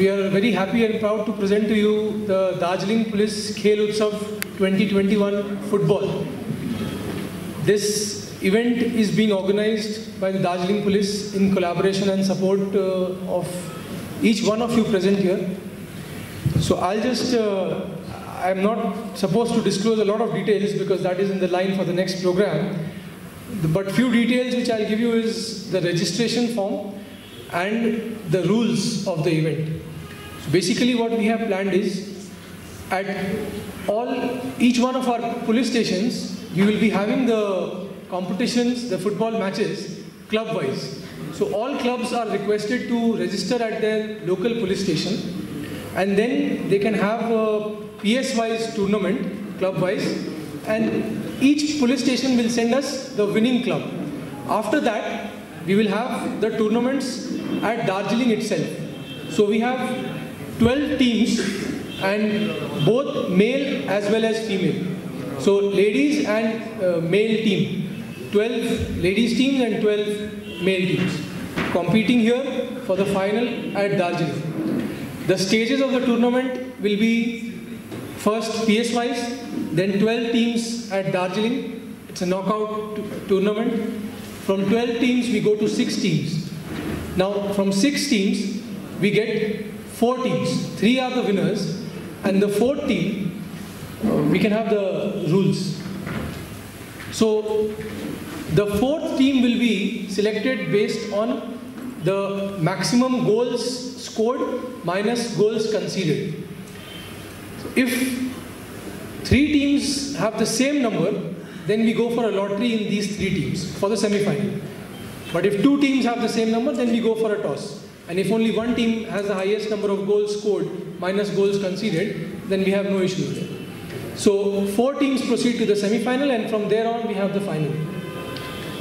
we are very happy and proud to present to you the Darjeeling Police Khel Utsav 2021 football. This event is being organized by the Darjeeling Police in collaboration and support of each one of you present here. So I'm not supposed to disclose a lot of details because that is in the line for the next program. But few details which I'll give you is the registration form and the rules of the event. So basically what we have planned is at each one of our police stations, we will be having the competitions, the football matches club-wise. So all clubs are requested to register at their local police station, and then they can have a PS-wise tournament, club-wise, and each police station will send us the winning club. After that, we will have the tournaments at Darjeeling itself. So we have 12 teams and both male as well as female. So ladies and male team, 12 ladies teams and 12 male teams competing here for the final at Darjeeling. The stages of the tournament will be first PS-wise, then 12 teams at Darjeeling. It's a knockout tournament. From 12 teams, we go to 6 teams. Now, from 6 teams, we get 4 teams. 3 are the winners, and the 4th team, we can have the rules. So, the 4th team will be selected based on the maximum goals scored minus goals conceded. If 3 teams have the same number, then we go for a lottery in these 3 teams for the semi-final. But if 2 teams have the same number, then we go for a toss. And if only 1 team has the highest number of goals scored minus goals conceded, then we have no issue with it. So 4 teams proceed to the semi-final, and from there on we have the final.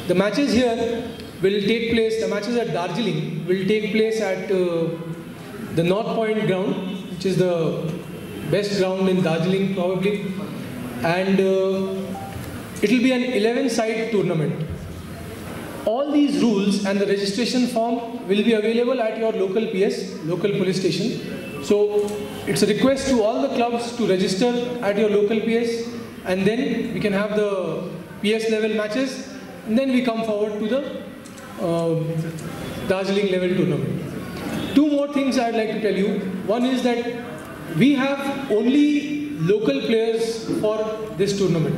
The matches here will take place, the matches at Darjeeling will take place at the North Point ground, which is the best ground in Darjeeling probably. And it will be an 11-side tournament. All these rules and the registration form will be available at your local PS, local police station. So it's a request to all the clubs to register at your local PS, and then we can have the PS level matches, and then we come forward to the Darjeeling level tournament. 2 more things I'd like to tell you. One is that we have only local players for this tournament.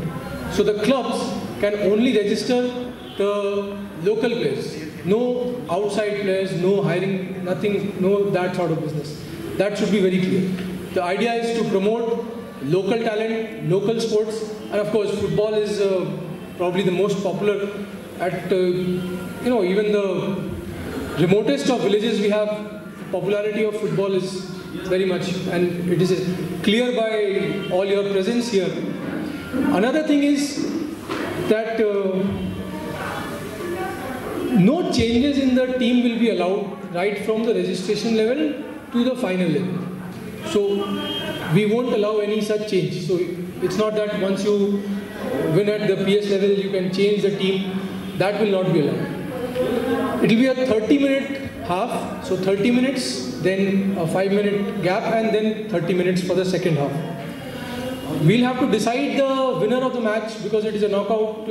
So the clubs can only register the local players. No outside players, no hiring, nothing, no that sort of business. That should be very clear. The idea is to promote local talent, local sports, and of course football is probably the most popular at, even the remotest of villages we have popularity of football is very much, and it is clear by all your presence here. Another thing is that no changes in the team will be allowed right from the registration level to the final level. So we won't allow any such change. So it's not that once you win at the PS level you can change the team. That will not be allowed. It will be a 30-minute half. So 30 minutes, then a 5-minute gap, and then 30 minutes for the second half. We'll have to decide the winner of the match because it is a knockout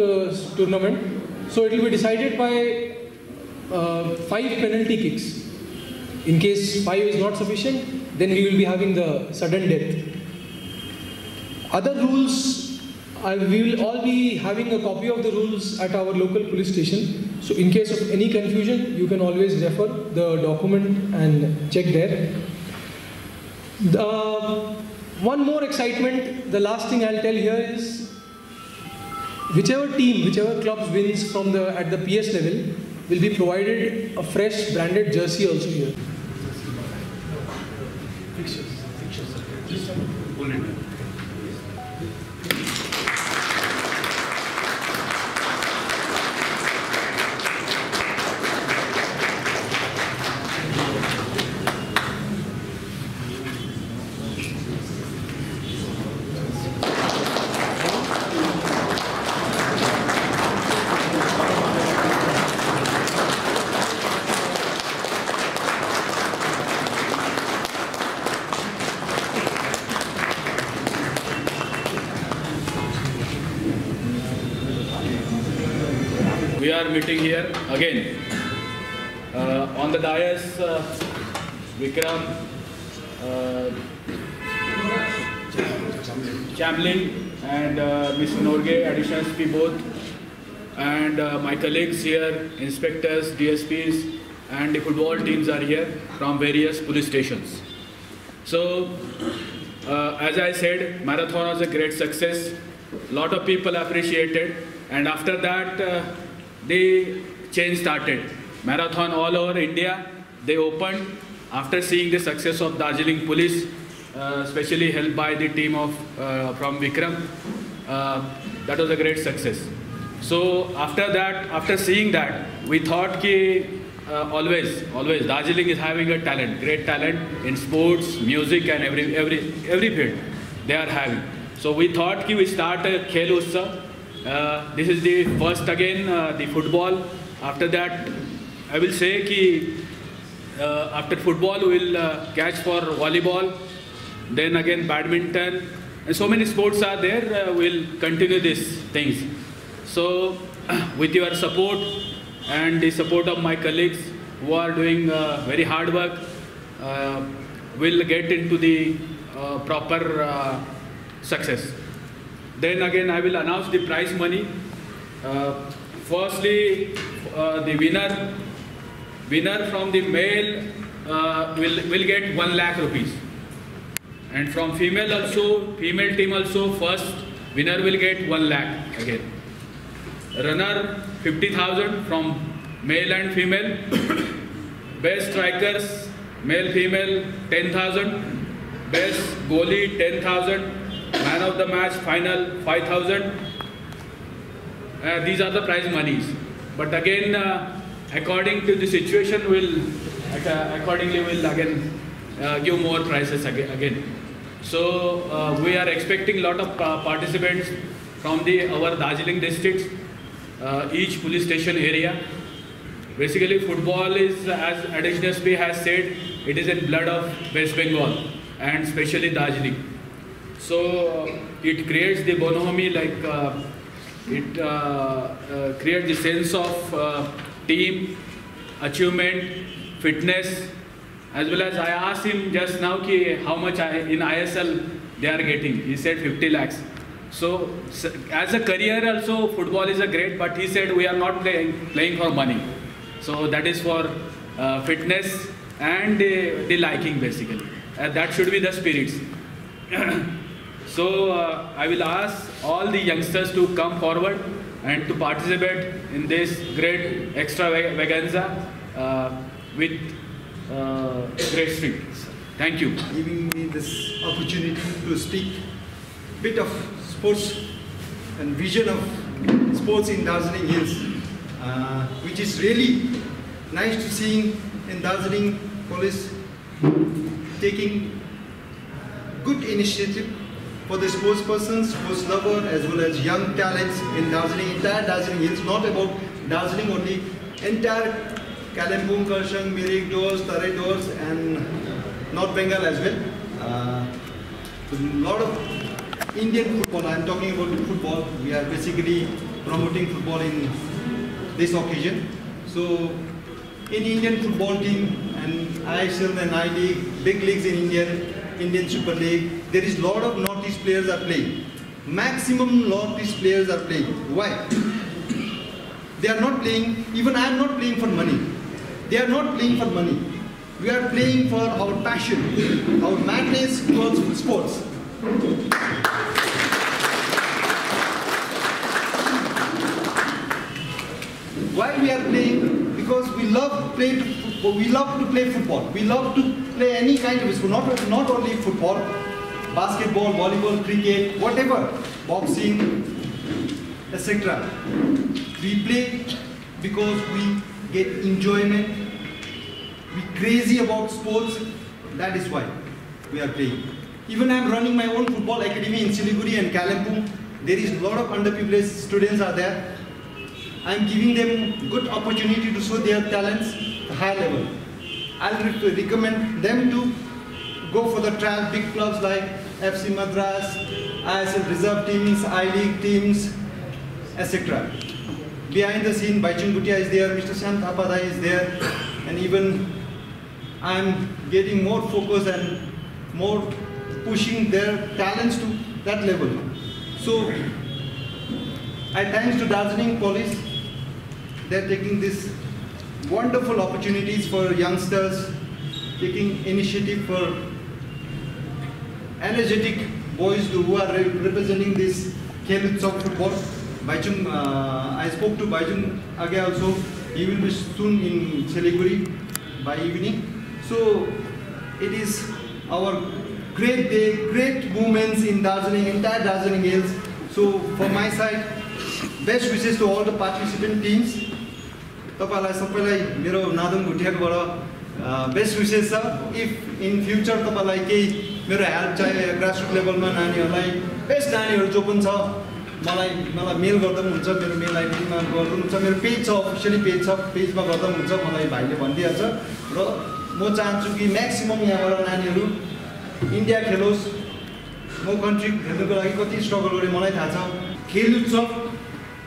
tournament. So it will be decided by 5 penalty kicks. In case 5 is not sufficient, then we will be having the sudden death. Other rules, we will all be having a copy of the rules at our local police station. So in case of any confusion, you can always refer the document and check there. One more excitement, the last thing I'll tell here is, whichever club wins at the PS level will be provided a fresh branded jersey also here. we are meeting here again. On the dais, Vikram, Chamlin and Ms. Norgay, additional SP both, and my colleagues here, inspectors, DSPs, and the football teams are here from various police stations. So, as I said, marathon was a great success. A lot of people appreciated, and after that, the change started. Marathon all over India, they opened after seeing the success of Darjeeling Police, especially helped by the team of from Vikram. That was a great success. So after that, after seeing that, we thought ki always Darjeeling is having a talent, great talent in sports, music, and every field they are having. So we thought ki we start a Khel Utsav. This is the first again, the football. After that, I will say ki after football we will catch for volleyball, then again badminton, and so many sports are there. We'll continue these things. So with your support and the support of my colleagues who are doing very hard work, we'll get into the proper success. Then again I will announce the prize money. Firstly, the winner from the male will get 1 lakh rupees, and from female team also, first winner will get 1 lakh again. Runner 50,000 from male and female. Best strikers, male, female 10,000. Best goalie 10,000. Man of the match final 5,000. These are the prize monies. But again, according to the situation, we'll again give more prizes again. So we are expecting a lot of participants from our Darjeeling districts. Each police station area. Basically, football is, as Additional SP has said, it is in blood of West Bengal and especially Darjeeling. So it creates the bonhomie, like it creates the sense of team, achievement, fitness, as well as I asked him just now ki how much in ISL they are getting. He said 50 lakhs. So as a career also, football is a great, but he said we are not playing for money. So that is for fitness and the liking basically. That should be the spirits. So I will ask all the youngsters to come forward and to participate in this great extravaganza with great strength. Thank you. Giving me this opportunity to speak a bit of sports and vision of sports in Darjeeling Hills, which is really nice to see in Darjeeling Police taking good initiative for the sports persons, sports lover, as well as young talents in Darjeeling, entire Darjeeling Hills, not about Darjeeling only, entire Kalimpong, Karshang, Mirik, Doors, Tarai Doors, and North Bengal as well. A lot of Indian football, I am talking about football, we are basically promoting football in this occasion. So, in Indian football team and ISL and I-League, big leagues in Indian Super League, there is a lot of Northeast players are playing. Maximum Northeast players are playing. Why? They are not playing, even I am not playing for money. They are not playing for money. We are playing for our passion, our madness towards sports. Why we are playing? Because we love to play football. We love to play football. We love to play any kind of sport, not only football, basketball, volleyball, cricket, whatever, boxing, etc. We play because we get enjoyment. We crazy about sports. That is why we are playing. Even I am running my own football academy in Siliguri and Kalimpong. There is a lot of underprivileged students are there. I am giving them good opportunity to show their talents at high level. I'll recommend them to go for the trial big clubs like FC Madras, ISL reserve teams, I-League teams, etc. behind the scene, Baichung Bhutia is there, Mr. Sam Thapadai is there, and even I'm getting more focus and more pushing their talents to that level. So I thanks to Darjeeling Police. They're taking these wonderful opportunities for youngsters, taking initiative for energetic boys who are representing this Khel Utsav football. Baichung, I spoke to Baichung Age also. He will be soon in Siliguri by evening. So it is our great day, great moments in Darjeeling, entire Darjeeling Hills. So from my side, best wishes to all the participant teams. तपाईलाई सबैलाई मेरो Nadung भुटियाकोबाट best विशेष छ. If in future तपाईलाई केही मेरो help चाहियो grassroot लेभलमा नानीहरूलाई बेस्ट नानीहरू जो पनि छ मलाई मेल गर्दा पनि हुन्छ. मेरो मेल आइडीमा गर्दा पनि हुन्छ. मेरो पेज छ, अफिसियली पेज छ, पेजमा गर्दा पनि हुन्छ. मलाई भाइले भनिदिइहाल्छ र म चाहन्छु कि म्याक्सिमम यहाँबाट नानीहरू इन्डिया खेलोस्. म कन्ट्री खेल्नुको लागि कति स्ट्रगल गरेँ मलाई थाहा छ. Khel Utsav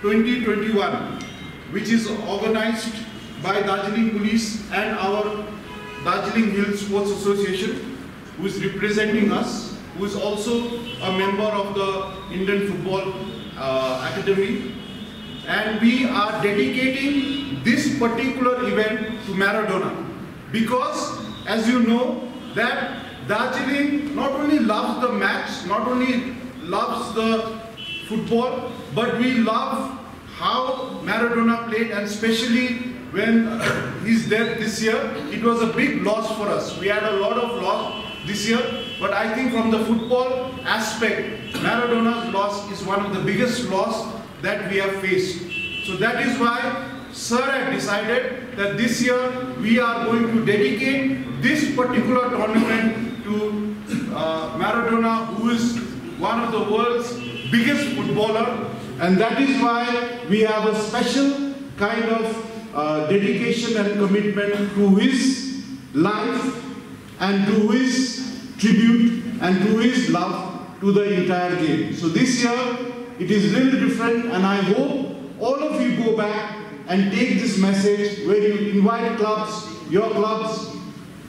2021, which is organized by Darjeeling Police and our Darjeeling Hills Sports Association, who is representing us, who is also a member of the Indian Football Academy. And we are dedicating this particular event to Maradona, because as you know that Darjeeling not only loves the match, not only loves the football, but we love how Maradona played, and especially when he's dead this year, it was a big loss for us. We had a lot of loss this year, but I think from the football aspect, Maradona's loss is one of the biggest loss that we have faced. So that is why Sir had decided that this year we are going to dedicate this particular tournament to Maradona, who is one of the world's biggest footballer, and that is why we have a special kind of dedication and commitment to his life and to his tribute and to his love to the entire game. So this year it is really different, and I hope all of you go back and take this message where you invite clubs, your clubs.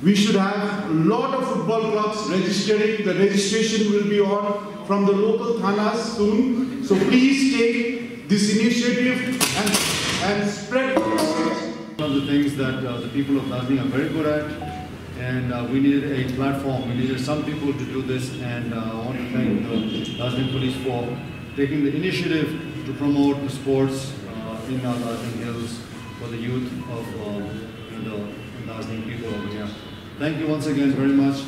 We should have a lot of football clubs registering. The registration will be on from the local thanas soon. So please take this initiative and spread the message. One of the things that the people of Darjeeling are very good at, and we needed a platform. We needed some people to do this, and I want to thank the Darjeeling Police for taking the initiative to promote the sports in our Darjeeling Hills for the youth of the Darjeeling people over here. Thank you once again very much.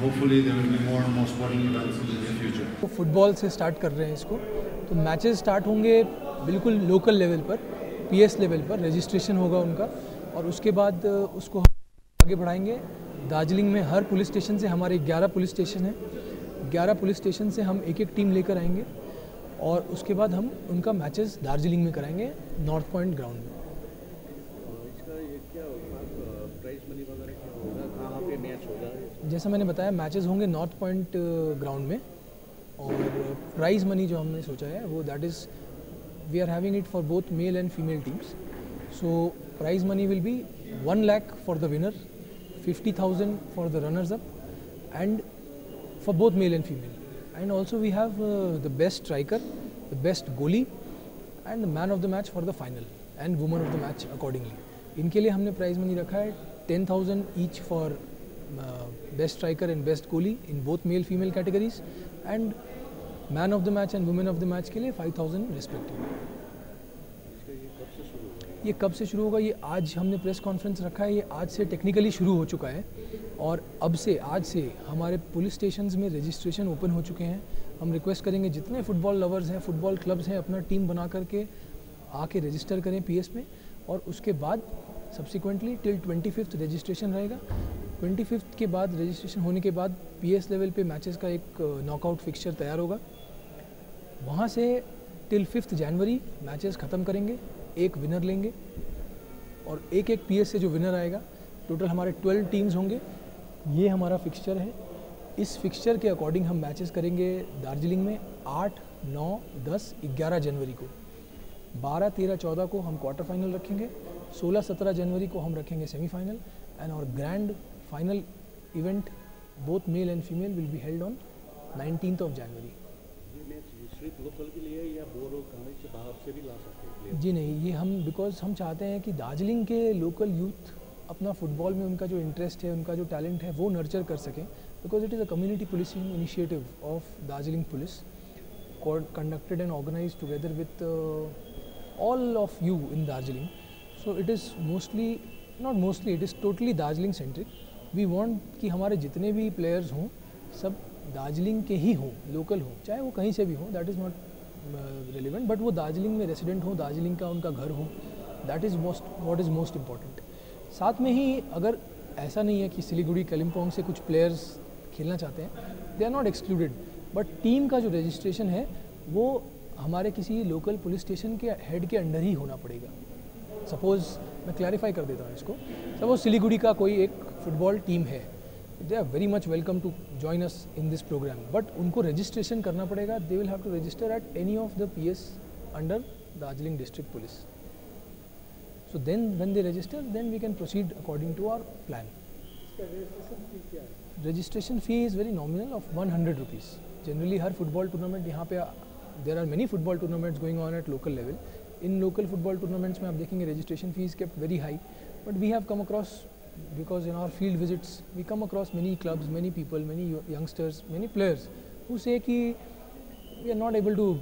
Hopefully there will be more and more sporting events in the near future. तो football से start कर रहे हैं इसको, तो matches start होंगे बिल्कुल local level पर, पीएस लेवल पर रजिस्ट्रेशन होगा उनका, और उसके बाद उसको आगे बढ़ाएंगे. दार्जिलिंग में हर पुलिस स्टेशन से, हमारे 11 पुलिस स्टेशन हैं, 11 पुलिस स्टेशन से हम एक एक टीम लेकर आएंगे, और उसके बाद हम उनका मैचेस दार्जिलिंग में कराएंगे नॉर्थ पॉइंट ग्राउंड में. जैसा मैंने बताया, मैचेस होंगे नॉर्थ पॉइंट ग्राउंड में, और प्राइज़ मनी जो हमने सोचा है वो that is we are having it for both male and female teams. So prize money will be 1 lakh for the winner, 50,000 for the runners up, and for both male and female. And also we have the best striker, the best goalie, and the man of the match for the final, and woman of the match accordingly. इनके लिए हमने prize money रखा है 10,000 each for best striker and best goalie in both male female categories, and man of the match and woman of the match के लिए 5,000 respectively. ये कब से शुरू होगा? ये आज हमने प्रेस कॉन्फ्रेंस रखा है, ये आज से टेक्निकली शुरू हो चुका है, और अब से आज से हमारे पुलिस स्टेशंस में रजिस्ट्रेशन ओपन हो चुके हैं. हम रिक्वेस्ट करेंगे जितने फुटबॉल लवर्स हैं, फुटबॉल क्लब्स हैं, अपना टीम बना करके आके रजिस्टर करें पीएस में, और उसके बाद सब्सिक्वेंटली टिल 25th रजिस्ट्रेशन रहेगा. 25th के बाद रजिस्ट्रेशन होने के बाद पीएस लेवल पे मैचेस का एक नॉकआउट फिक्सचर तैयार होगा. वहाँ से टिल 5th जनवरी मैचेस ख़त्म करेंगे, एक विनर लेंगे, और एक एक पीएस से जो विनर आएगा, टोटल हमारे 12 टीम्स होंगे. ये हमारा फिक्सचर है. इस फिक्सचर के अकॉर्डिंग हम मैचेस करेंगे दार्जिलिंग में 8, 9, 10, 11 जनवरी को. 12, 13, 14 को हम क्वार्टर फाइनल रखेंगे, 16, 17 जनवरी को हम रखेंगे सेमीफाइनल, एंड और grand final event both male and female will be held on 19th of January। ये मैच सिर्फ लोकल के लिए या बोरो कहाँ से बाहर से भी ला सकते हैं? जी नहीं, ये हम बिकॉज हम चाहते हैं कि दार्जिलिंग के लोकल यूथ अपना फुटबॉल में उनका जो इंटरेस्ट है, उनका जो टैलेंट है वो नर्चर कर सकें, because it is a community policing initiative of Darjeeling police conducted and organized together with all of you in Darjeeling. So it is mostly, not mostly, it is totally Darjeeling centric. We want कि हमारे जितने भी players हों सब दार्जिलिंग के ही हों, local हों, चाहे वो कहीं से भी हों, that is not relevant, but वो दार्जिलिंग में रेसिडेंट हो, दार्जिलिंग का उनका घर हो, that is what is most important. साथ में ही अगर ऐसा नहीं है कि सिलीगुड़ी कलिम्पोंग से कुछ प्लेयर्स खेलना चाहते हैं, they are not excluded, but team का जो रजिस्ट्रेशन है वो हमारे किसी लोकल पुलिस स्टेशन के हेड के अंडर ही होना पड़ेगा। सपोज़ मैं क्लैरिफाई कर देता हूँ इसको, सपोज़ सिलीगुड़ी का कोई एक फुटबॉल टीम है, they are very much welcome to join us in this programme, but उनको रजिस्ट्रेशन करना पड़ेगा, they will have to register at any of the PS under Darjeeling district police. So then when they register, then we can proceed according to our plan. Registration fee is very nominal of 100 rupees. Generally her football tournament यहाँ पे there are many football tournaments going on at local level. In local football tournaments में आप देखेंगे registration fee is kept very high. But we have come across, because in our field visits we come across many clubs, many people, many youngsters, many players who say कि we are not able to,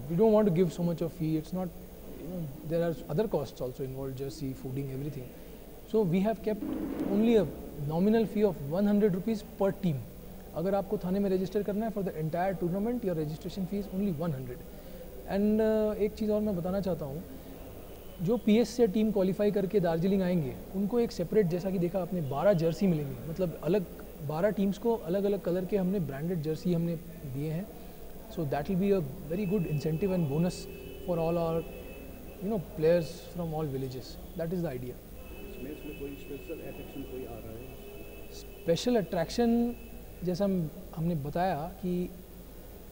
we don't want to give so much of fee. It's not, there are other costs also involved, jersey, fooding, everything. So we have kept only a nominal fee of 100 rupees per team. अगर आपको थाने में register करना है for the entire tournament, your registration fee is only 100. And एक चीज़ और मैं बताना चाहता हूँ, जो PS से टीम क्वालिफाई करके दार्जिलिंग आएंगे उनको एक सेपरेट, जैसा कि देखा आपने, 12 जर्सी मिलेंगे, मतलब अलग 12 टीम्स को अलग अलग कलर के हमने ब्रांडेड जर्सी हमने दिए हैं। So that will be a very good incentive and bonus for all our players from all villages. That is the idea. इसमें कोई स्पेशल अट्रैक्शन कोई आ रहा है? स्पेशल अट्रैक्शन जैसा हमने बताया कि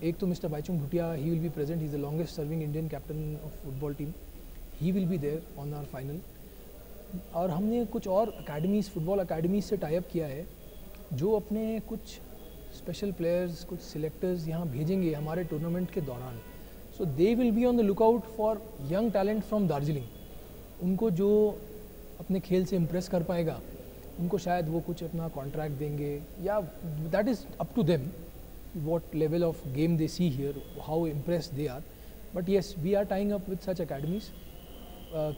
एक तो mister Bhaichung Bhutia, he will be present, he is the longest serving Indian captain of football team, he will be there on our final. और हमने कुछ और अकेडमीज़, फुटबॉल अकेडमीज़ से टाई अप किया है जो अपने कुछ स्पेशल प्लेयर्स, कुछ सिलेक्टर्स यहाँ भेजेंगे हमारे टूर्नामेंट के दौरान। So they will be on the lookout for young talent from Darjeeling. उनको जो अपने खेल से इम्प्रेस कर पाएगा उनको शायद वो कुछ अपना कॉन्ट्रैक्ट देंगे, या that is up to them what level of game they see here, how impressed they are. But yes, we are tying up with such academies,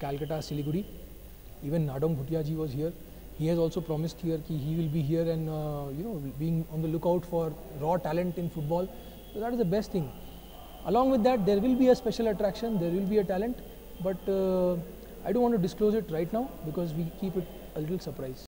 Calcutta, Siliguri, even Nadong Bhutia ji was here. He has also promised here कि he will be here and being on the lookout for raw talent in football. So that is the best thing. Along with that, there will be a special attraction, there will be a talent, but I don't want to disclose it right now because we keep it a little surprise.